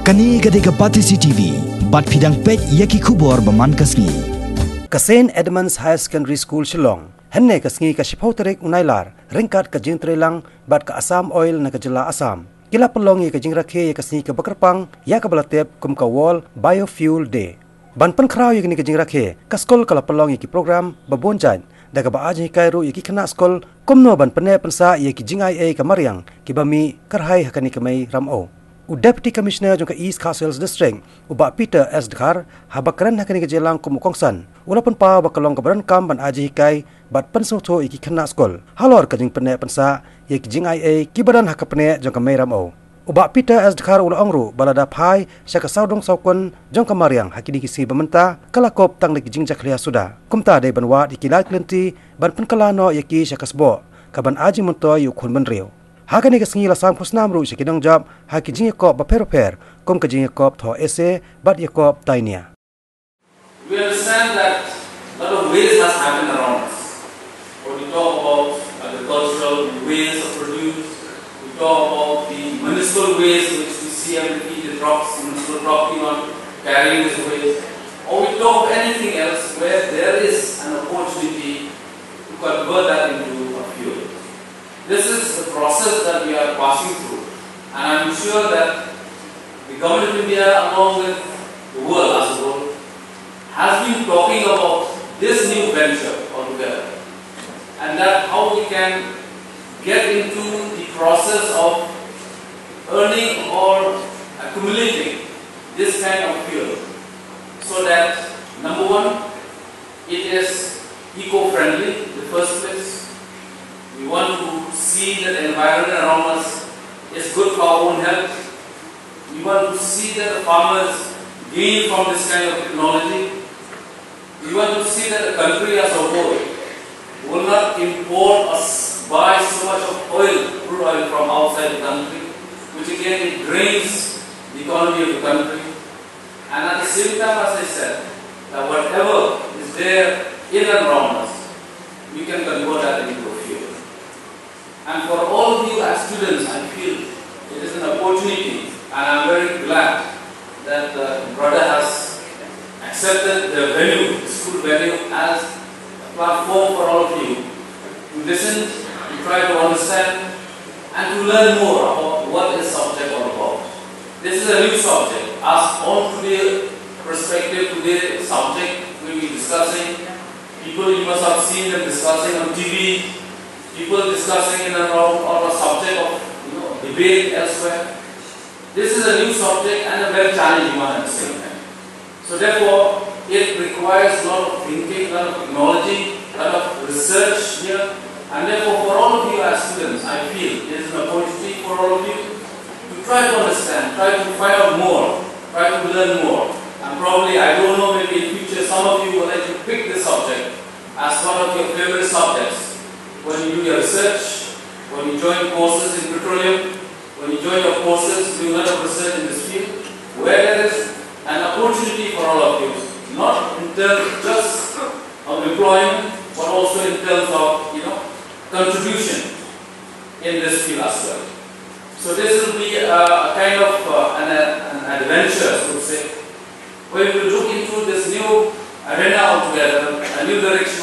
Kani gadega pati CCTV, bat pidang pek yaki kubor baman kasngi. Kasen Edmund'S High Secondary School Shillong, henne kasngi ka shipauterek unailar, ringkat ka jing trelang, bat ka Assam Oil na ka jila Assam. Kila pelong ka jing Rakhe kasngi ka bakarpang, ya ka balatep kum ka wall biofuel day. Ban pen kraw ni ka jing Rakhe, ka skol kala pelong ki program babonjan, daga ba aji kairu yaki kena skol, kumno ban pene pensa yaki jing IA ka Mariang, ki bami karhai hakani kamay ramo. Deputy Commissioner jong ka East Castles District ubak Peter S. Dhar habakran hakani ka jelang kumukongsan ulapun pa bakalong ka kam ban aji hikai bat pensutho iki kena skol halor ka jing pene pensa yek jing IA kibadan hakapne jong ka meiramo ubak Peter S. Dhar ula ongru balada phai syaka saudong saukon jong ka Mariang hakini kisi bamenta kalakop tang lek jing jaklia suda kumta de banwa ikilai klenti ban penkalano yeki syaka sbo kaban aji munto yukun benriu Hakani ka singi lasam khusnam ru shikidong job haki jing yakop ba per kom ka jing yakop tho ese bat yakop tainia. We understand that a lot of waste has happened around us. When we talk about agricultural waste of produce, we talk about the municipal waste which we see every day, the drops, municipal dropping on carrying this waste, or we talk of anything else where there is an opportunity to convert that into a fuel. This is the process that we are passing through, and I am sure that the Government of India, along with the world as a whole, has been talking about this new venture altogether, and that how we can get into the process of earning or accumulating this kind of fuel, so that number one, it is eco-friendly in the first place. We want to see that the environment around us is good for our own health. We want to see that the farmers gain from this kind of technology. We want to see that the country as a whole will not import or buy so much of oil, crude oil from outside the country, which again it drains the economy of the country. And at the same time, as I said, that whatever is there in and around us, we can convert that into a fuel. And for all of you as students, I feel it is an opportunity, and I am very glad that the brother has accepted the venue, the school venue, as a platform for all of you to listen, to try to understand, and to learn more about what this subject all about. This is a new subject. As on today's perspective, today's subject we will be discussing. People, you must have seen them discussing on TV. People discussing in and around on a subject of debate elsewhere. This is a new subject and a very challenging one at the same time. So therefore, it requires a lot of thinking, a lot of technology, a lot of research here. And therefore, for all of you as students, I feel it is an opportunity for all of you to try to understand, try to find out more, try to learn more. And probably, I don't know, maybe in future some of you will like to pick this subject as one of your favorite subjects. When you do your research, when you join courses in petroleum, when you join your courses doing a lot of research in this field, where there is an opportunity for all of you, not in terms just of employment, but also in terms of contribution in this field as well. So this will be a kind of an adventure, so to say, where we will look into this new arena altogether, a new direction